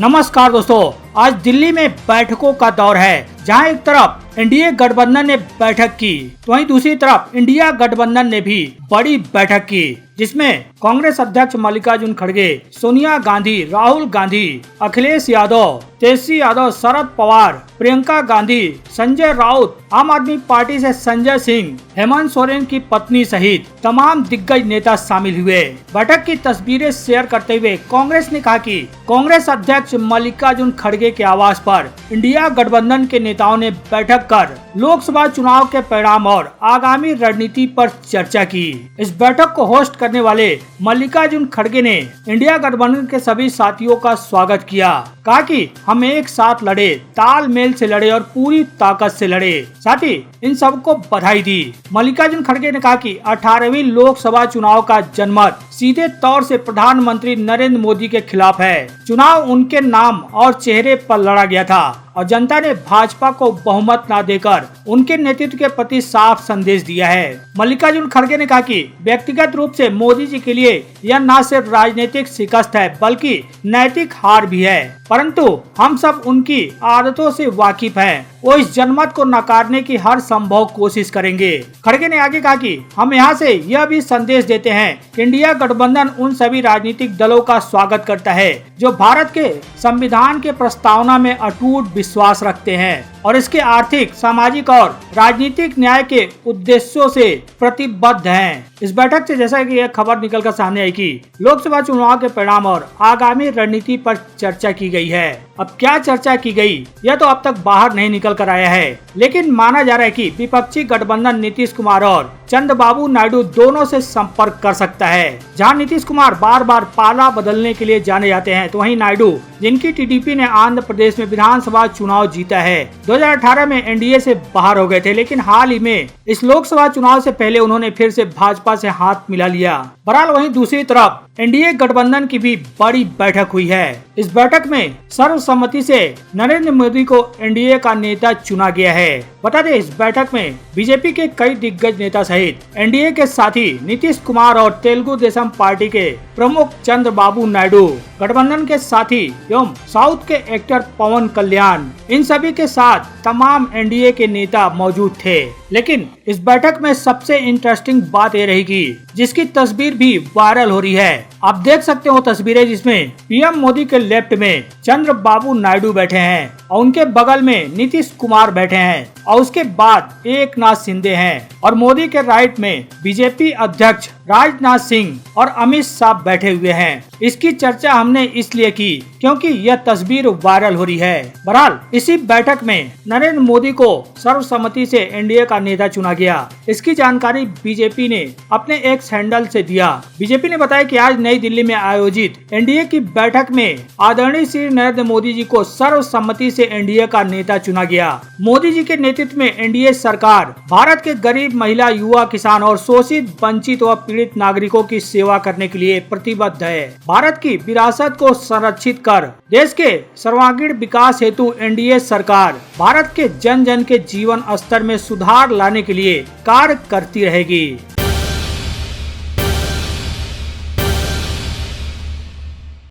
नमस्कार दोस्तों, आज दिल्ली में बैठकों का दौर है, जहां एक तरफ एनडीए गठबंधन ने बैठक की तो वहीं दूसरी तरफ इंडिया गठबंधन ने भी बड़ी बैठक की, जिसमें कांग्रेस अध्यक्ष मल्लिकार्जुन खड़गे, सोनिया गांधी, राहुल गांधी, अखिलेश यादव, तेजस्वी यादव, शरद पवार, प्रियंका गांधी, संजय राउत, आम आदमी पार्टी से संजय सिंह, हेमंत सोरेन की पत्नी सहित तमाम दिग्गज नेता शामिल हुए। बैठक की तस्वीरें शेयर करते हुए कांग्रेस ने कहा कि कांग्रेस अध्यक्ष मल्लिकार्जुन खड़गे के आवास पर इंडिया गठबंधन के नेताओं ने बैठक कर लोकसभा चुनाव के परिणाम और आगामी रणनीति पर चर्चा की। इस बैठक को होस्ट करने वाले मल्लिकार्जुन खड़गे ने इंडिया गठबंधन के सभी साथियों का स्वागत किया, कहा कि हम एक साथ लड़े, तालमेल से लड़े और पूरी ताकत से लड़े। साथ ही इन सबको बधाई दी। मल्लिकार्जुन खड़गे ने कहा कि 18वीं लोकसभा चुनाव का जनमत सीधे तौर से प्रधानमंत्री नरेंद्र मोदी के खिलाफ है। चुनाव उनके नाम और चेहरे पर लड़ा गया था और जनता ने भाजपा को बहुमत न देकर उनके नेतृत्व के प्रति साफ संदेश दिया है। मल्लिकार्जुन खड़गे ने कहा कि व्यक्तिगत रूप से मोदी जी के लिए यह न सिर्फ राजनीतिक शिकस्त है बल्कि नैतिक हार भी है, परंतु हम सब उनकी आदतों से वाकिफ हैं। वो इस जनमत को नकारने की हर संभव कोशिश करेंगे। खड़गे ने आगे कहा कि हम यहाँ से यह भी संदेश देते हैं कि इंडिया गठबंधन उन सभी राजनीतिक दलों का स्वागत करता है जो भारत के संविधान के प्रस्तावना में अटूट विश्वास रखते हैं और इसके आर्थिक, सामाजिक और राजनीतिक न्याय के उद्देश्यों से प्रतिबद्ध हैं। इस बैठक से जैसा कि यह खबर निकलकर सामने आई कि लोकसभा चुनाव के परिणाम और आगामी रणनीति पर चर्चा की गई है। अब क्या चर्चा की गई यह तो अब तक बाहर नहीं निकल कर आया है, लेकिन माना जा रहा है कि विपक्षी गठबंधन नीतीश कुमार और चंद्रबाबू नायडू दोनों से संपर्क कर सकता है। जहां नीतीश कुमार बार बार पाला बदलने के लिए जाने जाते हैं, तो वहीं नायडू, जिनकी टीडीपी ने आंध्र प्रदेश में विधानसभा चुनाव जीता है, 2018 में एनडीए से बाहर हो गए थे, लेकिन हाल ही में इस लोकसभा चुनाव से पहले उन्होंने फिर से भाजपा से हाथ मिला लिया। बहरहाल वहीं दूसरी तरफ एनडीए गठबंधन की भी बड़ी बैठक हुई है। इस बैठक में सर्वसम्मति से नरेंद्र मोदी को एनडीए का नेता चुना गया है। बता दें, इस बैठक में बीजेपी के कई दिग्गज नेता सहित एनडीए के साथी नीतीश कुमार और तेलुगु देशम पार्टी के प्रमुख चंद्रबाबू नायडू, गठबंधन के साथी एवं साउथ के एक्टर पवन कल्याण, इन सभी के साथ तमाम एनडीए के नेता मौजूद थे। लेकिन इस बैठक में सबसे इंटरेस्टिंग बात यह रहेगी, जिसकी तस्वीर भी वायरल हो रही है। आप देख सकते हो तस्वीरें जिसमें पीएम मोदी के लेफ्ट में चंद्रबाबू नायडू बैठे हैं और उनके बगल में नीतीश कुमार बैठे हैं और उसके बाद एकनाथ शिंदे हैं और मोदी के राइट में बीजेपी अध्यक्ष राजनाथ सिंह और अमित शाह बैठे हुए हैं। इसकी चर्चा हमने इसलिए की क्योंकि यह तस्वीर वायरल हो रही है। बहरहाल इसी बैठक में नरेंद्र मोदी को सर्वसम्मति से एनडीए का नेता चुना गया। इसकी जानकारी बीजेपी ने अपने एक्स हैंडल से दिया। बीजेपी ने बताया कि आज नई दिल्ली में आयोजित एनडीए की बैठक में आदरणीय श्री नरेंद्र मोदी जी को सर्वसम्मति से एनडीए का नेता चुना गया। मोदी जी के नेतृत्व में एनडीए सरकार भारत के गरीब, महिला, युवा, किसान और शोषित, वंचित व पीड़ित नागरिकों की सेवा करने के लिए प्रतिबद्ध है। भारत की विरासत को संरक्षित कर देश के सर्वांगीण विकास हेतु एनडीए सरकार भारत के जन जन के जीवन स्तर में सुधार लाने के लिए कार्य करती रहेगी।